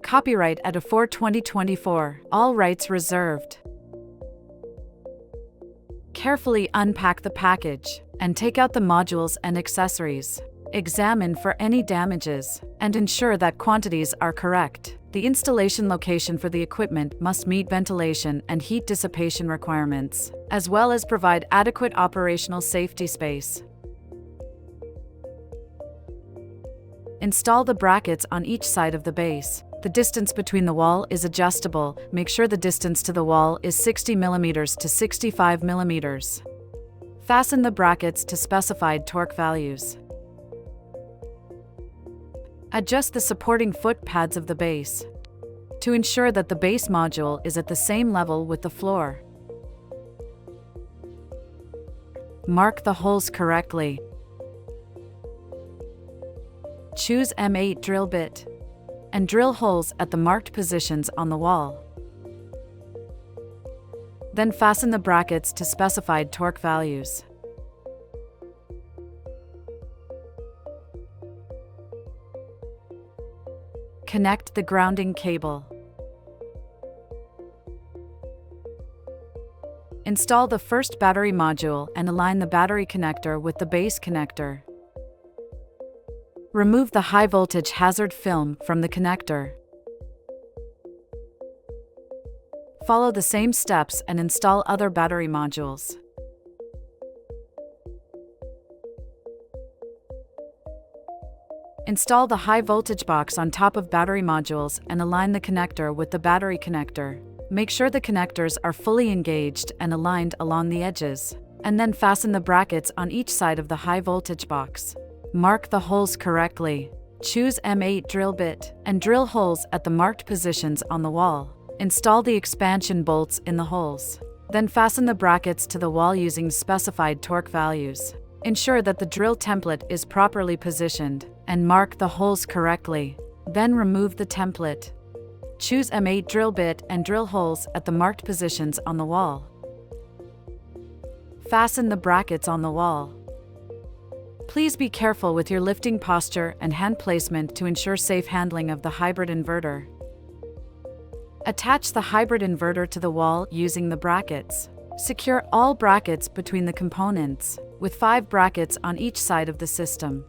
Copyright at Efore 2024. All rights reserved. Carefully unpack the package and take out the modules and accessories. Examine for any damages and ensure that quantities are correct. The installation location for the equipment must meet ventilation and heat dissipation requirements, as well as provide adequate operational safety space. Install the brackets on each side of the base. The distance between the wall is adjustable. Make sure the distance to the wall is 60 mm to 65 mm. Fasten the brackets to specified torque values. Adjust the supporting foot pads of the base to ensure that the base module is at the same level with the floor. Mark the holes correctly. Choose M8 drill bit and drill holes at the marked positions on the wall. Then fasten the brackets to specified torque values. Connect the grounding cable. Install the first battery module and align the battery connector with the base connector. Remove the high voltage hazard film from the connector. Follow the same steps and install other battery modules. Install the high voltage box on top of battery modules and align the connector with the battery connector. Make sure the connectors are fully engaged and aligned along the edges, and then fasten the brackets on each side of the high voltage box. Mark the holes correctly. Choose M8 drill bit and drill holes at the marked positions on the wall. Install the expansion bolts in the holes. Then fasten the brackets to the wall using specified torque values. Ensure that the drill template is properly positioned and mark the holes correctly. Then remove the template. Choose M8 drill bit and drill holes at the marked positions on the wall. Fasten the brackets on the wall. Please be careful with your lifting posture and hand placement to ensure safe handling of the hybrid inverter. Attach the hybrid inverter to the wall using the brackets. Secure all brackets between the components, with 5 brackets on each side of the system.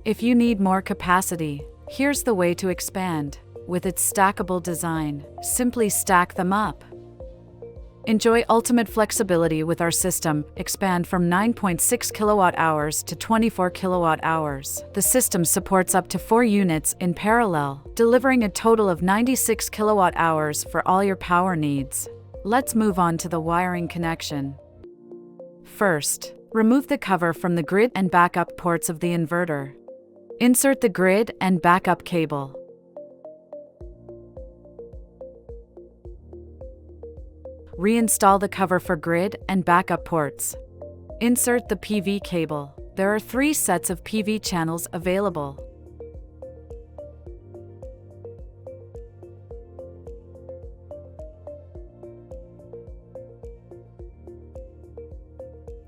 If you need more capacity, here's the way to expand. With its stackable design, simply stack them up. Enjoy ultimate flexibility with our system. Expand from 9.6 kWh to 24 kWh. The system supports up to 4 units in parallel, delivering a total of 96 kWh for all your power needs. Let's move on to the wiring connection. First, remove the cover from the grid and backup ports of the inverter. Insert the grid and backup cable. Reinstall the cover for grid and backup ports. Insert the PV cable. There are 3 sets of PV channels available.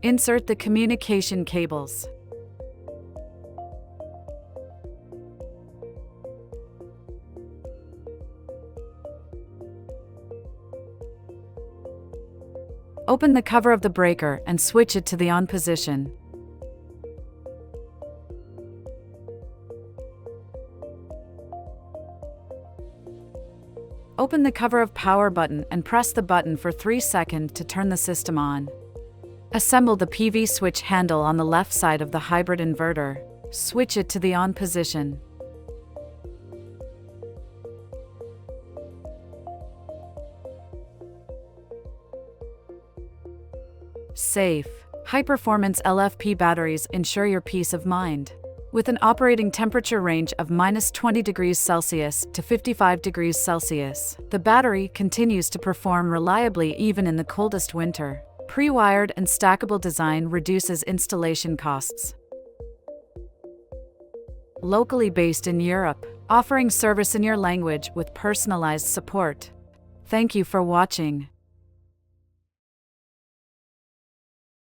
Insert the communication cables. Open the cover of the breaker and switch it to the on position. Open the cover of power button and press the button for 3 seconds to turn the system on. Assemble the PV switch handle on the left side of the hybrid inverter. Switch it to the on position. Safe, high-performance LFP batteries ensure your peace of mind. With an operating temperature range of -20 degrees Celsius to 55 degrees Celsius, the battery continues to perform reliably even in the coldest winter. Pre-wired and stackable design reduces installation costs. Locally based in Europe, offering service in your language with personalized support. Thank you for watching.